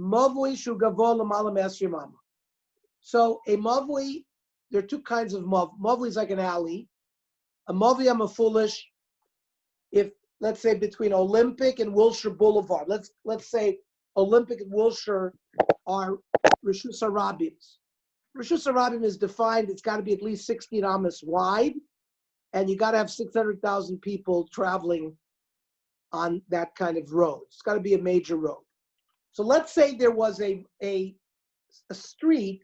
Mavui shugavol l'malam esrim amma. So a mavui, there are two kinds of mav. Mavui is like an alley. A mavui, I'm a foolish. If let's say between Olympic and Wilshire Boulevard, let's say Olympic and Wilshire are Rishus Harabims. Rishus Harabim is defined, it's got to be at least 16 amas wide, and you got to have 600,000 people traveling on that kind of road. It's got to be a major road. So let's say there was a street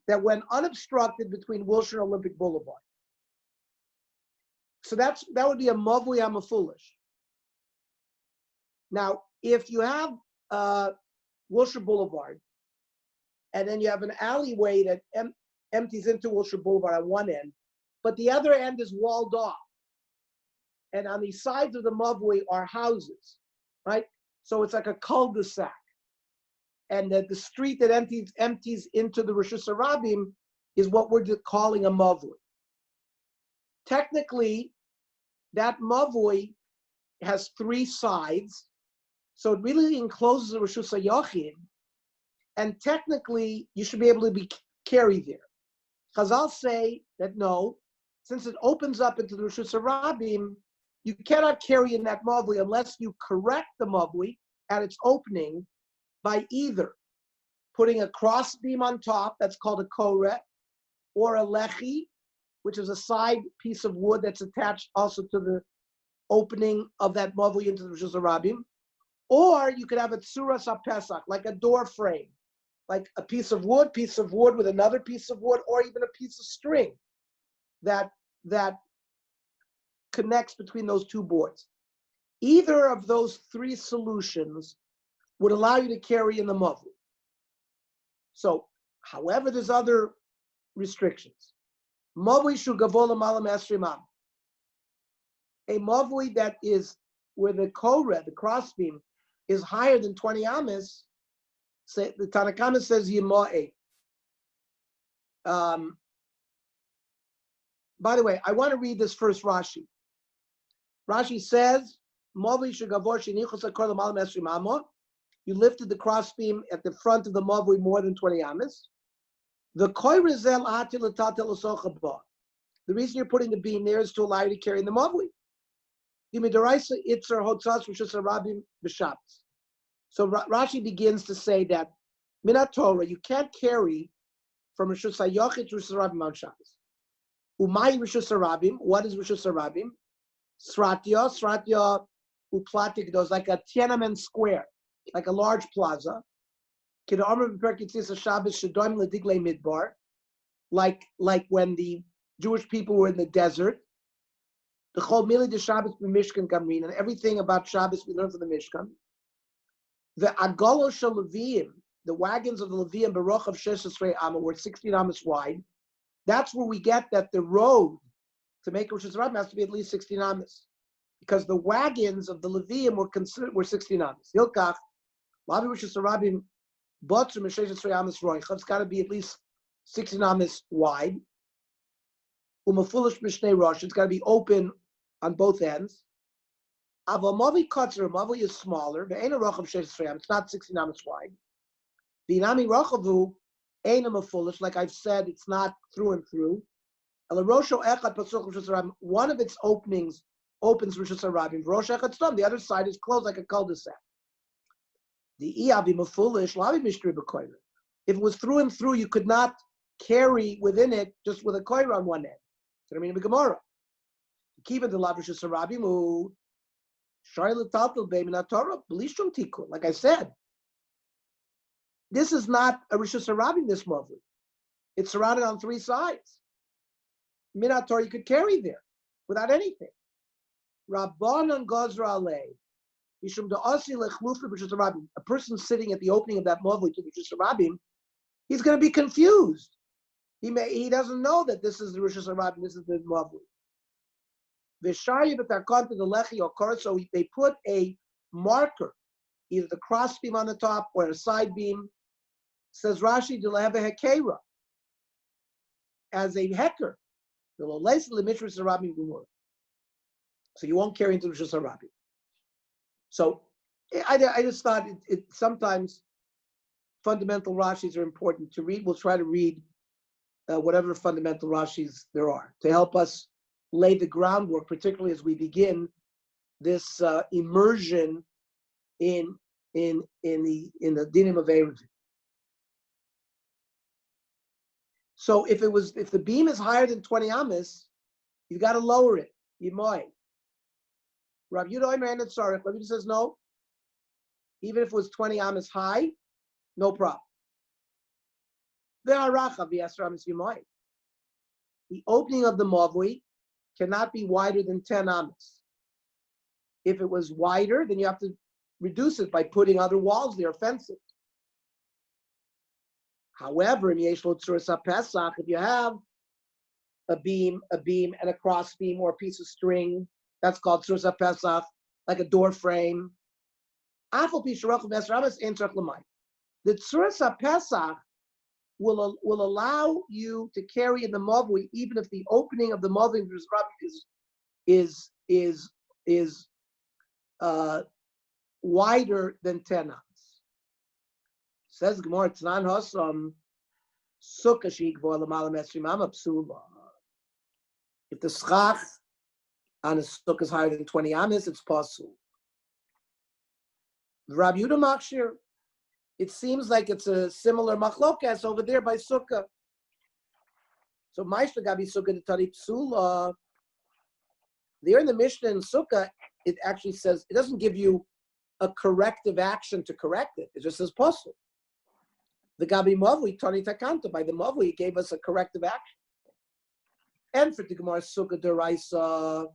that went unobstructed between Wilshire and Olympic Boulevard. So that would be a mavui amafulish. Now, if you have Wilshire Boulevard, and then you have an alleyway that empties into Wilshire Boulevard on one end, but the other end is walled off, and on the sides of the mavui are houses, right? So it's like a cul-de-sac, and the street that empties into the Rishus Harabim is what we're calling a mavui. Technically, that mavui has three sides, so it really encloses the Rishus HaYachid, and technically you should be able to be carried there. Chazal say that no, since it opens up into the Rishus Harabim, you cannot carry in that mavui unless you correct the mavui at its opening by either putting a cross beam on top, that's called a koreh, or a lechi, which is a side piece of wood that's attached also to the opening of that mavui into the Rishus Harabim. Or you could have a tzuras ha-pesach, like a door frame, like a piece of wood with another piece of wood, or even a piece of string that connects between those two boards. Either of those three solutions would allow you to carry in the mavui. So, however, there's other restrictions. Mavui shugavol l'malam esrim amma. A mavui that is where the koreh, the crossbeam, is higher than 20 amas, say, the Tanakama says yima'eh. By the way, I want to read this first Rashi. Rashi says, mavui shugavor shenichos hakor l'malam esrim amma. You lifted the crossbeam at the front of the mavui more than 20 amas. The reason you're putting the beam there is to allow you to carry in the mavui. So Rashi begins to say that Minat Torah, you can't carry from Rishus HaYachid to Rishus Harabim on Shabbos. Umay Rishus Harabim, what is Rishus Harabim? Sratya uplatik, those like a Tiananmen Square, like a large plaza. Like when the Jewish people were in the desert. The Chol Mili de Shabbos b'Mishkan Gamrin, and everything about Shabbos we learn from the Mishkan. The Agolo Shel Leviim, the wagons of the Leviim, Baruch of Sheshes Amma, were 16 amas wide. That's where we get that the road to make Rosh Hashanah has to be at least 16 amas, because the wagons of the Leviim were 16 amas. Hilkach, Lavi Rosh Hashanah, Botzer Mesheshes Amas Roicha. It's got to be at least 16 amas wide. Umafulish Mishnei Rosh. It's got to be open on both ends. Avamavi Kotzer, Mavi is smaller. Ve'ena Rochav Sheshes Amos. It's not 16 amas wide. V'inami Rochavu Eina Mafulish. Like I've said, it's not through and through. Elarosho Echad Pasuch Rosh Hashanah. One of its openings opens Rosh Hashanah. Rosh Echad Stam. The other side is closed like a cul-de-sac. The Iavi Mafulish Lavi Mishtri B'Koyre. If it was through and through, you could not carry within it just with a koyre on one end. So I mean, the Gemara. Keep it the Lavish Sarabimu. Charlotte Tatel Bemin Torah. Belishum Tikun. Like I said, this is not a Rishus Harabim, this movie. It's surrounded on three sides. Minat Torah you could carry there without anything. Rabbanan Gazra Alei. A person sitting at the opening of that movie to the Rishus Harabim, he's going to be confused. He doesn't know that this is the Rishus Harabim, this is the movie. So they put a marker, either the cross beam on the top or a side beam. Says Rashi, as a hecker. So you won't carry into the Rishus Harabim. So I just thought it sometimes fundamental Rashis are important to read. We'll try to read whatever fundamental Rashis there are to help us lay the groundwork, particularly as we begin this immersion in the dinim of Eruvim. So if the beam is higher than 20 amas, you've got to lower it. You might. Rabbi Yehuda says no. Even if it was 20 amas high, no problem. The opening of the mavui cannot be wider than 10 amas. If it was wider, then you have to reduce it by putting other walls there, fences. However, if you have a beam, and a cross beam or a piece of string, that's called tzuras pesach, like a door frame. The tzuras pesach will allow you to carry in the mavui, even if the opening of the mavui is wider than 10 amas. Says Gemara, Tznan Hasam, Sukkah Shigvo Lamala Mesrimama Psula. If the schach on a sukkah is higher than 20 amas, it's pasul. Rabbi Yehuda Makshir, it seems like it's a similar machlokas over there by sukkah. So Maishla Gabi Sukkah de Tari Psula. There in the Mishnah in Sukkah, it actually says, it doesn't give you a corrective action to correct it. It just says pasul. The Gabi Mavui, Tani Takanta, by the Mavui, it gave us a corrective action. And for the Gemara Sukkah Deraisa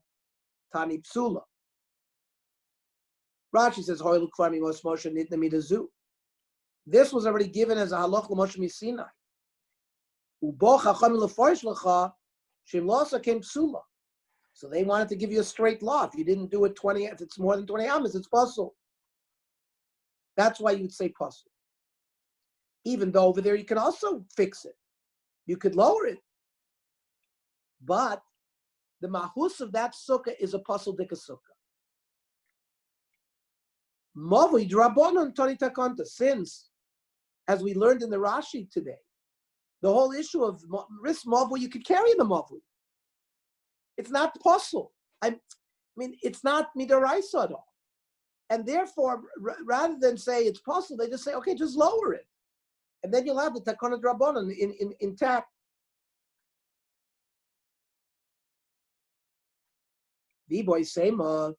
Tani Psula. Rashi says, Hoylu Kvarmi Mos Moshe Nitna Midazu. This was already given as a halach l'Moshe Misinai. Ubo Chacham Leforsh Lecha Shem Losa came Psula. So they wanted to give you a straight law. If you didn't do it 20, if it's more than 20 amas, it's pasul. That's why you'd say pasul. Even though over there you can also fix it. You could lower it. But the mahus of that sukkah is a pasul dika sukkah. Mavui drabonon tani takanta. Since, as we learned in the Rashi today, the whole issue of ris mavui, you could carry the mavui. It's not pasul. I mean, it's not midaraisa at all. And therefore, rather than say it's pasul, they just say, okay, just lower it. And then you'll have the takana drabonon intact. V-boy Sema, if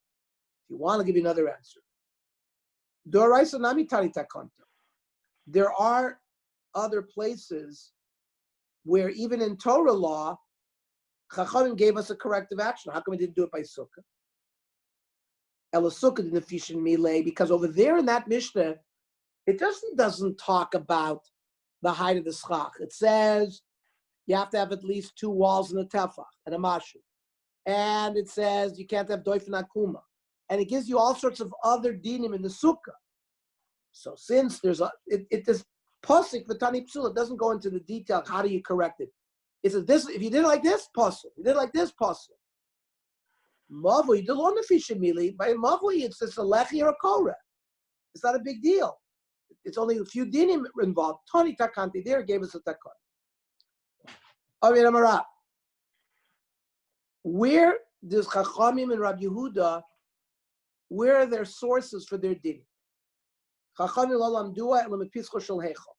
you want to give you another answer. Doraisa nami tari takanta. There are other places where even in Torah law, Chachamim gave us a corrective action. How come we didn't do it by Sukkah? Ela Sukkah didn't fishin milei, because over there in that Mishnah, it doesn't talk about the height of the schach. It says you have to have at least 2 walls in the tefach and a mashu. And it says you can't have doifin akuma. And it gives you all sorts of other dinim in the sukkah. So since there's it is pasik v'tani psula, it doesn't go into the detail. How do you correct it? It says this, if you did it like this, pasul. You did it like this, pasul. Mavui, the long mili. By mavui, it's just a lechi or a korah. It's not a big deal. It's only a few dinim involved. Tani takanti there gave us a takon. Avir Amara. Where does Chachamim and Rabbi Yehuda, where are their sources for their dinim? Chachamim lalam dua elam epischo shel heichal.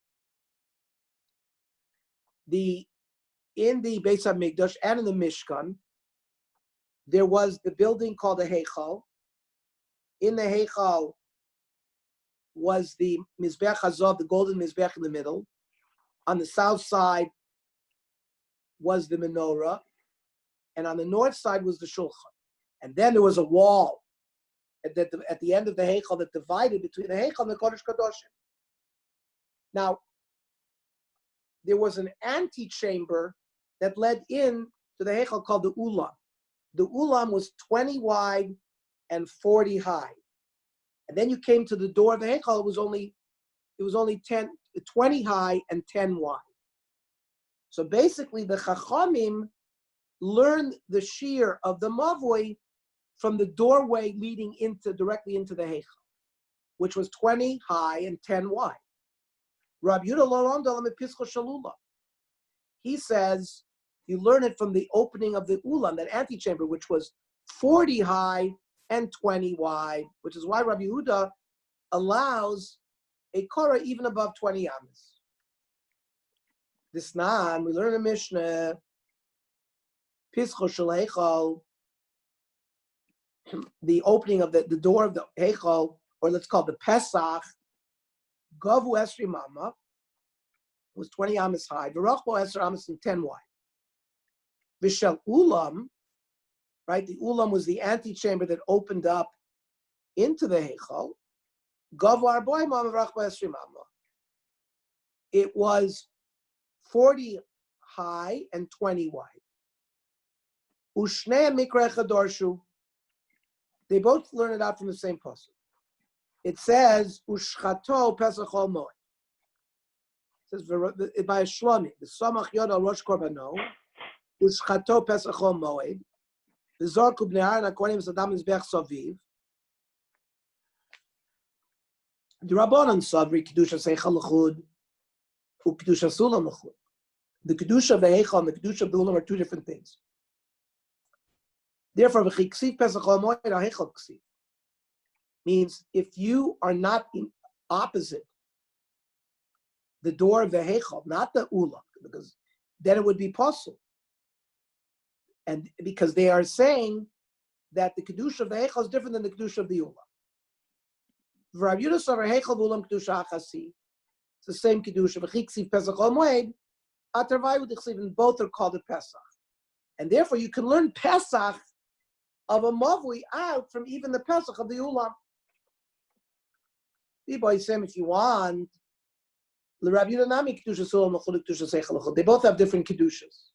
In the Beis HaMikdash and in the Mishkan, there was the building called the Heichal. In the Heichal was the Mizbech Hazav, the golden Mizbech in the middle. On the south side was the menorah, and on the north side was the Shulchan. And then there was a wall at the end of the Heichal that divided between the Heichal and the Kodesh Kadoshim. Now, there was an antechamber that led in to the Heichal called the Ulam. The Ulam was 20 wide and 40 high. And then you came to the door of the Heichal, it was only 20 high and 10 wide. So basically the Chachamim learned the shear of the Mavui from the doorway leading directly into the Heichal, which was 20 high and 10 wide. Rabbi Yehuda lo lomdo ela mipischa shalula. He says you learn it from the opening of the ulam, that antechamber, which was 40 high and 20 wide, which is why Rabbi Yehuda allows a korah even above 20 amas. This nan, we learn in Mishnah, pischa shel heichal, the opening of the door of the heichal, or let's call it the Pesach, gavu esri mama, was 20 amas high, v'rachbo esri amas and 10 wide. V'shel ulam, right? The ulam was the antechamber that opened up into the heichal. Gavu arboy mama v'rachbo esri mama. It was 40 high and 20 wide. Ushne mikra chadorshu. They both learn it out from the same pasuk. It says ushchato pesach ol moed. It says by a shlami. The samach yod al rosh korbano. Ushchato pesach ol moed. The zarku bnei Aaron akonim sadam mizbech saviv. The rabbanon savri kedusha seichal lechud ukedusha sulam lechud. The kedusha of the heichal and the kedusha of the ulam are two different things. Therefore, v'chiksiv pesach ol moed ha'heichal ksiv means if you are not in opposite the door of the heichal, not the ulam, because then it would be possible. And because they are saying that the kedusha of the heichal is different than the kedusha of the ulam. V'Rav Yehuda savar heichal v'ulam kedusha achasi. It's the same kedusha. V'chiksiv pesach ol moed atarvayu d'chsiv, and both are called a Pesach. And therefore, you can learn Pesach of a mavui out from even the Pesach of the ulam. If you want, they both have different kedushas,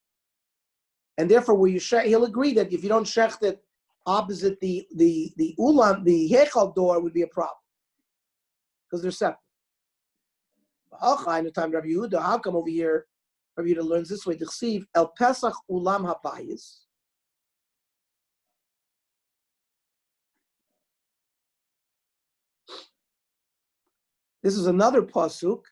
and therefore, where you he'll agree that if you don't shecht it opposite the ulam, the heichal door would be a problem because they're separate. How come over here Rabbi Yehuda learns this way? T'chsiv el Pesach ulam habayis. This is another pasuk.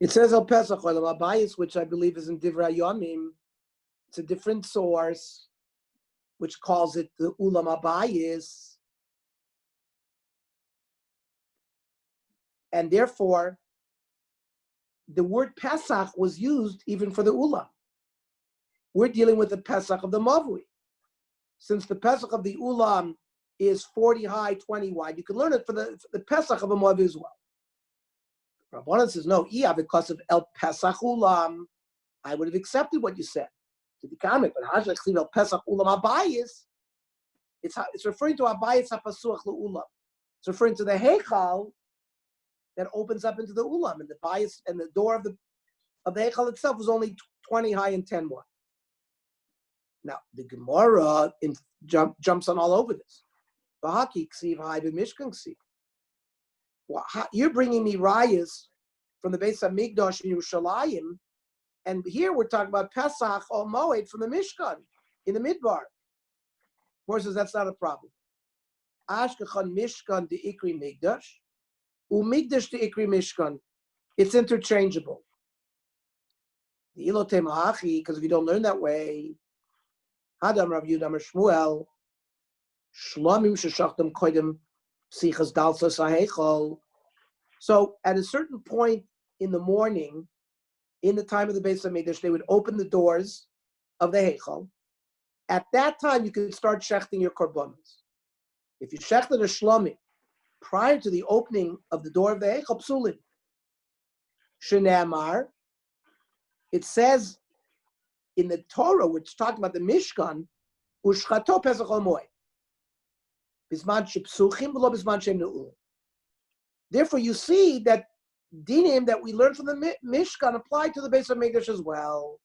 It says al Pesach olam habayis, which I believe is in Divrei Yomim. It's a different source, which calls it the ulam habayis, and therefore, the word Pesach was used even for the ulam. We're dealing with the Pesach of the Mavui. Since the Pesach of the ulam is 40 high, 20 wide, you can learn it for the Pesach of a Mavui as well. Rabbanan says, no, because of El Pesach ulam, I would have accepted what you said. To the comment, but Hashach El Pesach ulam habayis, it's referring to habayis hapasuach ulam. It's referring to the heichal that opens up into the ulam, and the bias and the door of the heichal itself was only 20 high and 10 wide. Now the Gemara jumps on all over this. V'haki ksiv high b'mishkan ksiv. You're bringing me rayas from the Beis Hamikdash in Yerushalayim, and here we're talking about Pesach or Moed from the Mishkan in the Midbar. More says that's not a problem. Ashkechan Mishkan de Ikri Migdash, Umigdash de Ikri Mishkan. It's interchangeable. The Ilote Mahachi, because if you don't learn that way, Hadam Rav Yudam Shmuel, Shlomim Sheshachtam Koidem Sichas Dalsas HaHeichal. So at a certain point in the morning, in the time of the Beis Hamikdash, they would open the doors of the Heichal. At that time, you can start shechting your korbanos. If you shechted a shlomim prior to the opening of the door of the Heichal, psulim. Shene'amar, it says in the Torah, which is talking about the Mishkan, ushchato pesach ol moed. Bisman shepsuchim v'lo bisman shem ne'ulim. Therefore, you see that dinim that we learned from the Mishkan apply to the Beis Hamikdash as well.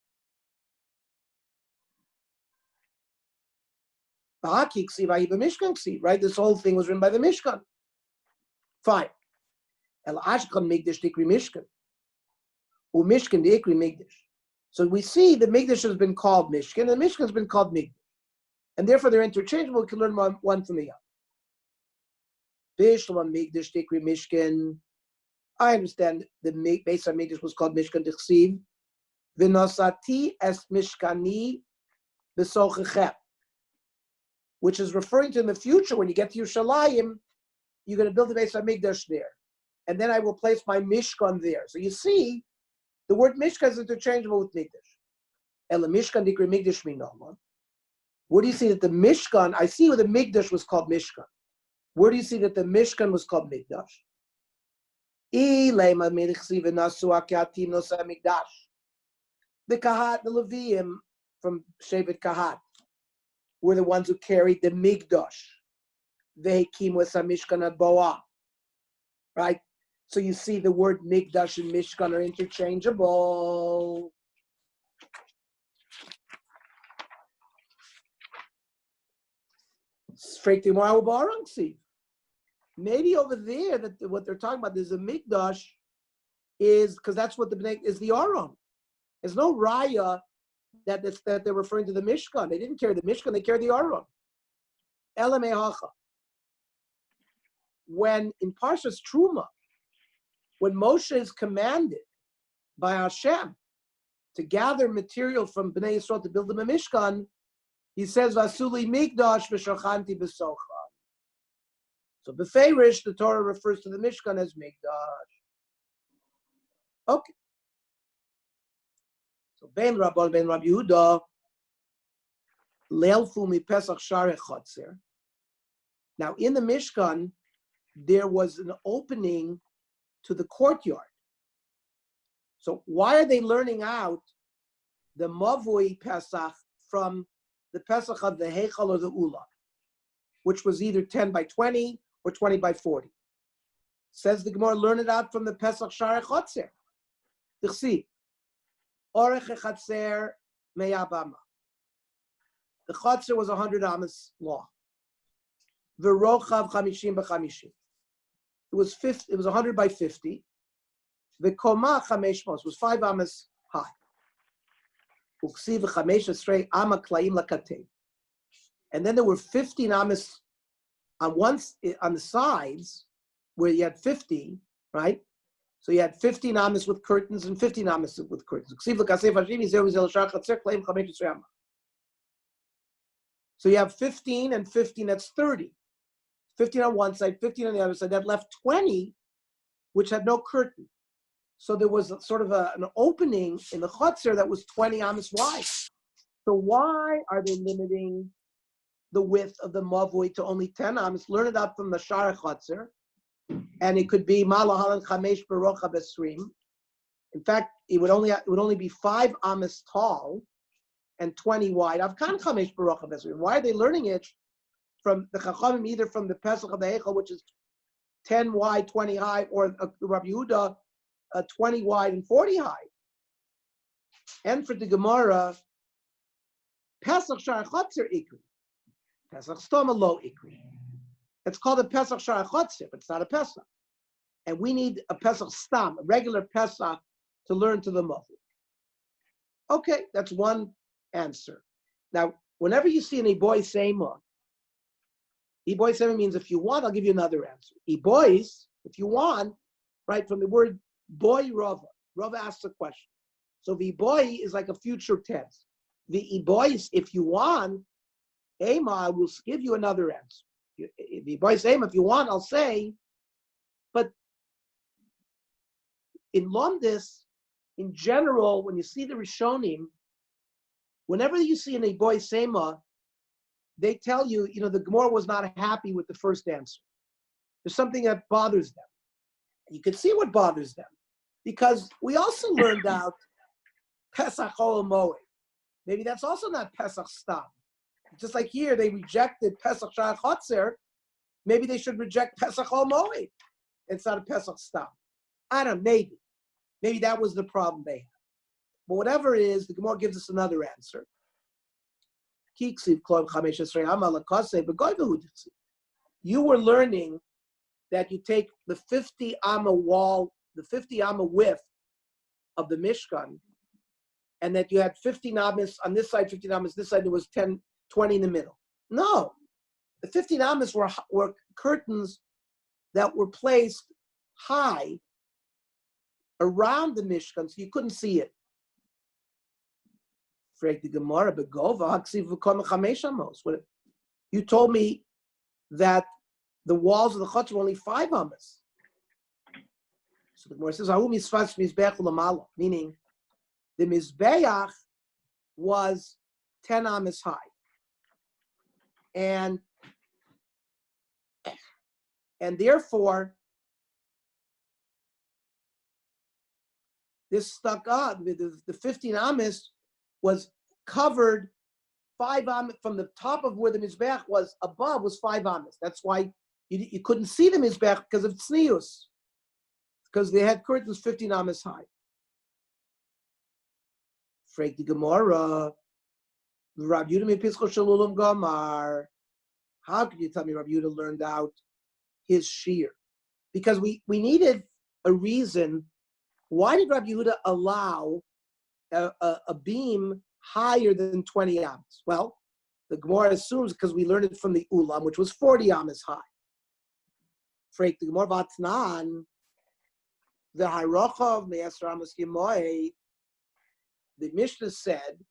Right? This whole thing was written by the Mishkan. Fine. El Ashkan Migdash Dikri Mishkan. U Mishkan Dikri Migdash. So we see the Migdash has been called Mishkan, and Mishkan has been called Migdash. And therefore they're interchangeable. We can learn one from the other. Bishlam Migdash Dikri Mishkan. I understand the base of Migdash was called Mishkan Dichsiv. V'nosati es Mishkani b'sochechem. Which is referring to in the future, when you get to Yerushalayim, you're going to build the base of Migdash there. And then I will place my Mishkan there. So you see, the word Mishkan is interchangeable with Migdash. Ela Mishkan dikri Migdash minoma. Where do you see that the Mishkan, I see where the Migdash was called Mishkan. Where do you see that the Mishkan was called Migdash? The Kahat, the Leviim from Shevet Kahat, were the ones who carried the Migdash. They came with some Mishkan at Boah. Right? So you see the word Migdash and Mishkan are interchangeable. Straight to Barangsi. Maybe over there that what they're talking about is a Migdash is because that's what is the Aron. There's no Raya that they're referring to the Mishkan. They didn't carry the Mishkan, they carried the Aron. Elamehacha. When in Parshas Truma, when Moshe is commanded by Hashem to gather material from Bnei Yisrael to build them a Mishkan, he says, Vasuli Migdash v'shachanti b'socha. So Beferish, the Torah refers to the Mishkan as Migdash. Okay. So Ben Rabban, Ben Rabbi Yehuda, Leilfu mi Pesach Share Chotzer. Now in the Mishkan, there was an opening to the courtyard. So why are they learning out the Mavui Pesach from the Pesach of the Heichal or the Ula, which was either 10 by 20 or 20 by 40? Says the Gemara, learn it out from the Pesach Share Chotzer. T'chsi, Orech Chatzer Meyabama. The Chotzer was 100 amas long. V'rochav 50 b'chamishim. It was 100 by 50. The Koma 5 was 5 amas high. Uksiv 5 esrei ama klaim lakatei. And then there were 15 amas on the sides where you had 50, right? So you had 15 amas with curtains and 15 amas with curtains. So you have 15 and 15, that's 30. 15 on one side, 15 on the other side. That left 20, which had no curtain. So there was sort of an opening in the chutzner that was 20 amas wide. So why are they limiting the width of the mavui to only 10 amas? Learn it out from the Shara chutzner, and it could be malahalan chamesh barocha besrim. In fact, it would only be 5 amas tall and 20 wide. Avkan chamesh barocha besrim. Why are they learning it from the Chachamim, either from the Pesach of the Heichal, which is 10 wide, 20 high, or Rabbi Yehuda, 20 wide and 40 high? And for the Gemara, Pesach Shar Chotzer Ikri, Pesach Stoma Lo Ikri. It's called a Pesach Shar Chotzer, but it's not a Pesach. And we need a Pesach Stam, a regular Pesach, to learn to the Mavu. Okay, that's one answer. Now, whenever you see an Iboy Seima, Iboy Seima means if you want, I'll give you another answer. Iboys, if you want, right, from the word boy Rava. Rava asks a question. So the Iboy is like a future tense. The Iboys, if you want, Ema, I will give you another answer. The Iboys Ema, if you want, I'll say, but in Lomdis, in general, when you see the Rishonim, whenever you see an Iboy Sema, they tell you, the Gemara was not happy with the first answer. There's something that bothers them. You can see what bothers them, because we also learned out Pesach Ol Moed. Maybe that's also not Pesach Stam. Just like here, they rejected Pesach Shar Chotzer. Maybe they should reject Pesach Ol Moed. It's not a Pesach Stam. I don't know, maybe. Maybe that was the problem they had. But whatever it is, the Gemara gives us another answer. You were learning that you take the 50 amma wall, the 50 amma width of the Mishkan, and that you had 15 ammas on this side, 15 ammas this side, there was 10, 20 in the middle. No, the 15 ammas were curtains that were placed high around the Mishkan, so you couldn't see it. You told me that the walls of the Chutz were only 5 ammas. So the Gemara says, meaning the Mizbeach was 10 ammas high. And therefore, this stuck on, the 15 ammas was covered 5 ammas, from the top of where the Mizbeach was above was 5 ammas. That's why you couldn't see the Mizbeach because of tznius, because they had curtains 15 ammas high. Frag the Gemara, Rabbi Yehuda miPischo Shalulam Gamar. How could you tell me Rabbi Yehuda learned out his shear? Because we needed a reason. Why did Rabbi Yehuda allow a beam higher than 20 ammas? Well, the Gemara assumes because we learned it from the Ulam, which was 40 ammas high. Frag the Gemara Vatnan, the Harochav Me'asar Ammas Yemoi. The Mishnah said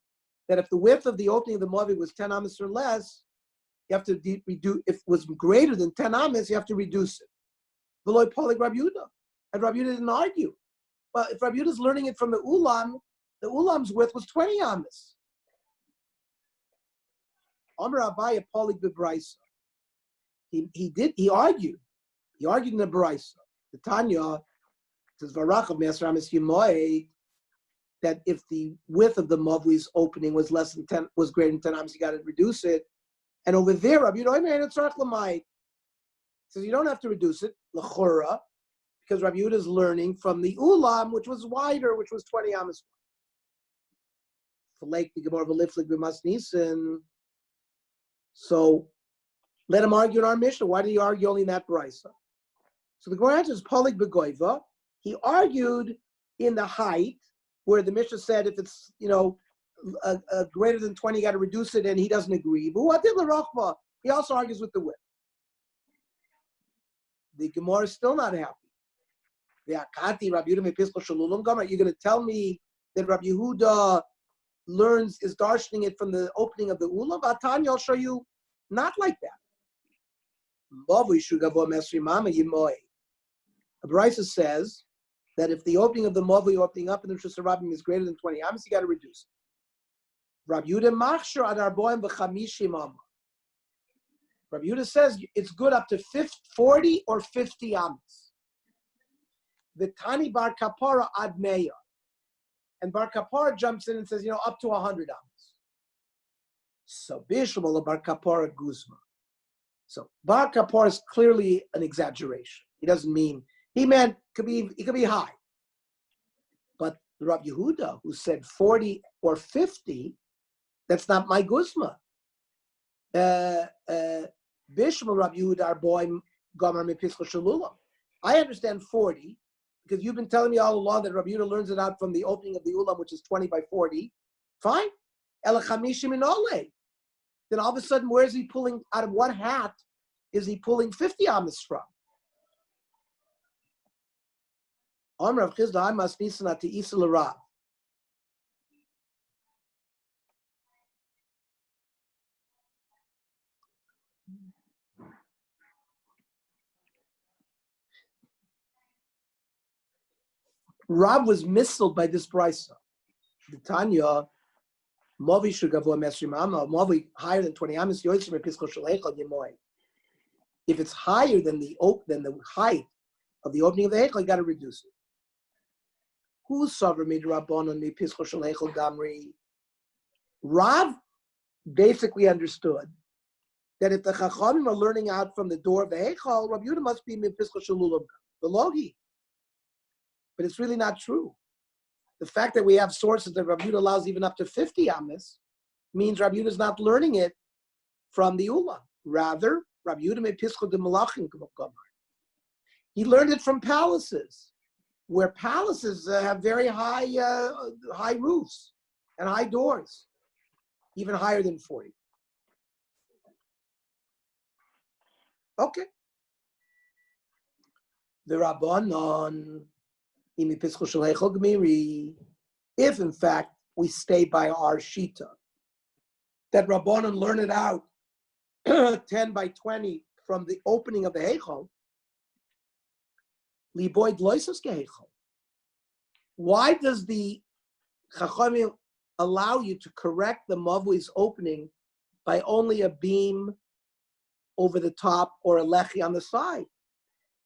that if the width of the opening of the Moavi was 10 ammas or less, you have to reduce. If it was greater than 10 ammas, you have to reduce it. V'loi polig Rabbi Yehuda, and Rabbi Yehuda didn't argue. But if Rabbi Yehuda is learning it from the Ulam's width was 20 ammas. Amar Abaye polig bebraisa. He argued. He argued in the Braisa. The Tanya says Varachav Me'asar Ammas Yemoi, that if the width of the Mavli's opening was less than 10, was greater than 10 ammas, you got to reduce it. And over there, Rabbi Yehuda says you don't have to reduce it, l'chora, because Rabbi Yehuda is learning from the Ulam, which was wider, which was 20 ammas. So let him argue in our Mishnah. Why did he argue only in that Braisa? So the Gemara answers Polig Begoiva. He argued in the height, where the Mishnah said if it's greater than 20, you got to reduce it, and he doesn't agree. But what did l'rochma? He also argues with the width. The Gemara is still not happy. You're going to tell me that Rabbi Yehuda is darshaning it from the opening of the Ulam? I'll show you not like that. The Brisa says that if the opening of the Mavli opening up in the Rishus Rabbim is greater than 20 ammas, you got to reduce it. Rabbi Yehuda machshir ad arboim v'chamishim amma. Rabbi Yehuda says it's good up to 40 or 50 ammas. The Tani Bar Kapara ad meya. And Bar Kapara jumps in and says, up to 100 ammas. So Bishmal Bar Kapara Guzma. So Bar Kapara is clearly an exaggeration. He doesn't mean, he meant it could be high. But Rabbi Yehuda, who said 40 or 50, that's not my Guzma. Bishmal Rabbi Yehuda Arboim Gomer Mepischa Shalulam. I understand 40, because you've been telling me all along that Rabbi Yehuda learns it out from the opening of the Ulam, which is 20 by 40. Fine. Elachamishim in ole. Then all of a sudden, where is he pulling, out of what hat is he pulling 50 ammas from? Rav Chisda Hamas Nisan to Isa L'Rav. Rav was misled by this brisa. The Tanya, Movi Shugavo Mesrim Amma, Movi higher than 20 ammas, Yoitzim Episco Shalechal Yemoy. If it's higher than the height of the opening of the Hechel, you got to reduce it. Who's sovereign made Rabbanon me Pisco Shalechal Gamri? Rav basically understood that if the Chachamim are learning out from the door of the Hechel, Rabbi Yehuda must be me Pisco Shalulam, the Logi. But it's really not true. The fact that we have sources that Rabbi Yehuda allows even up to 50 ammas means Rabbi Yehuda is not learning it from the Ulam. Rather, Rabbi Yehuda me pischo de malachim gamar. He learned it from palaces, where palaces have very high roofs and high doors, even higher than 40. Okay. The Rabbanon, if in fact we stay by our shita, that Rabbanon learn it out 10 by 20 from the opening of the Heichal, liboid loisos geheichal. Why does the Chachamim allow you to correct the Mavli's opening by only a beam over the top or a lechi on the side?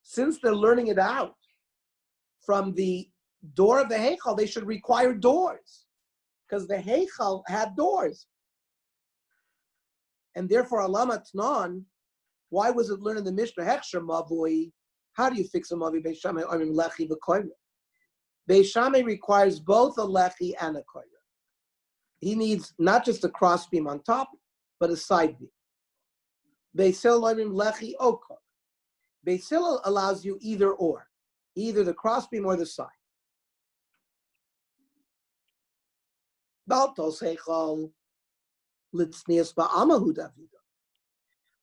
Since they're learning it out from the door of the Heichal, they should require doors, because the Heichal had doors. And therefore, Alama Tnan, why was it learned in the Mishnah, Hechsher Mavui? How do you fix a Mavi Beis Shammai or Lechi v'Koyra? Beis Shammai requires both a Lechi and a Koyra. He needs not just a cross beam on top, but a side beam. Beis Hillel Lechi o Koyra. Beis Hillel allows you either or, either the cross beam or the side.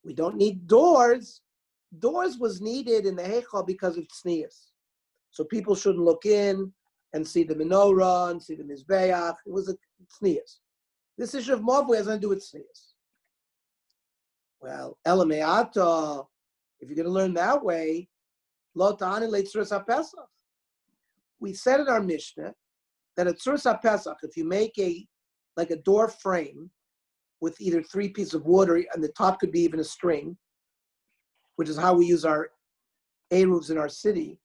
We don't need doors. Doors was needed in the Heichal because of tznius. So people shouldn't look in and see the menorah and see the mizbeach. It was a tznius. This issue of Mavui has nothing to do with tznius. Well, elameata, if you're going to learn that way, lo ta'ani le'tzuras ha'pesach. We said in our Mishnah that at tzuras ha'pesach, if you make a door frame with either 3 pieces of wood, or and the top could be even a string, which is how we use our eruvs in our city.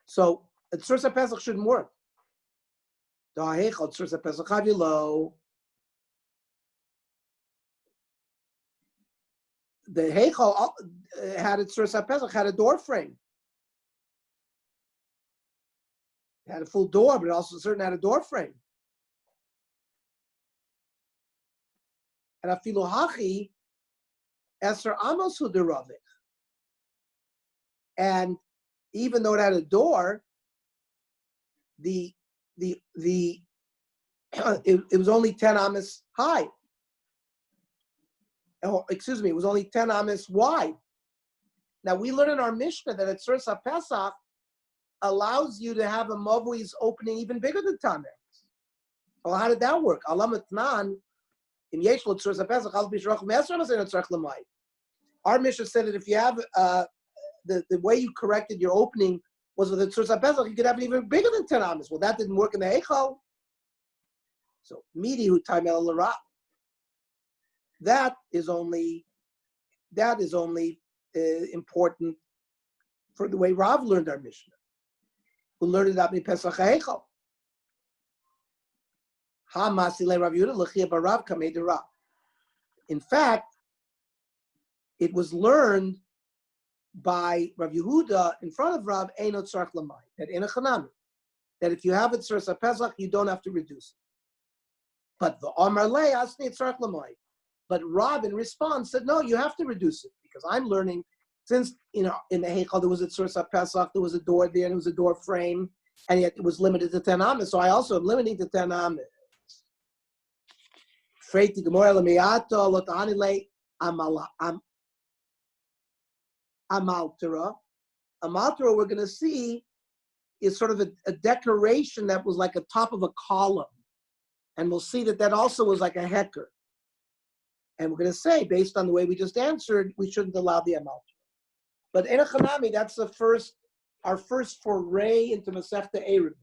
So at tzuras ha'pesach shouldn't work. The Heichal tzuras ha'pesach havilo. The Heichal had its tzuras ha'pesach had a door frame. It had a full door, but it also certainly had a door frame. And afilu hachi eser amos hu deravich. And even though it had a door, it was only 10 amos high. Oh, excuse me, it was only 10 amos wide. Now we learn in our Mishnah that at tzuras ha'pesach allows you to have a mavui's opening even bigger than 10 amos. Well, how did that work? Alamat Nan. Our Mishnah said that if you have the way you corrected your opening was with a tzuras ha'pesach, you could have it even bigger than 10 amos. Well, that didn't work in the Heichal. So midi hu taimel l'ra. That is only important for the way Rav learned our Mishnah, who learned it out in Pesach Heichal. In fact, it was learned by Rav Yehuda in front of Rav Einot Tzarich Lamai, that in a Chanami, that if you have it tzuras ha'pesach, you don't have to reduce it. But the Amar Le Asni Tzarich Lamai. But Rav in response said, no, you have to reduce it, because I'm learning, since in the Heichal there was a tzuras ha'pesach, there was a door there, and it was a door frame, and yet it was limited to 10 amos. So I also am limiting to 10 amos. Freiti Gemara Lamiato Lotanile Amaltera. Amaltera, we're going to see, is sort of a decoration that was like a top of a column. And we'll see that also was like a hecker. And we're going to say, based on the way we just answered, we shouldn't allow the Amaltera. But in a Chanami, that's our first foray into Masechta Eruvim.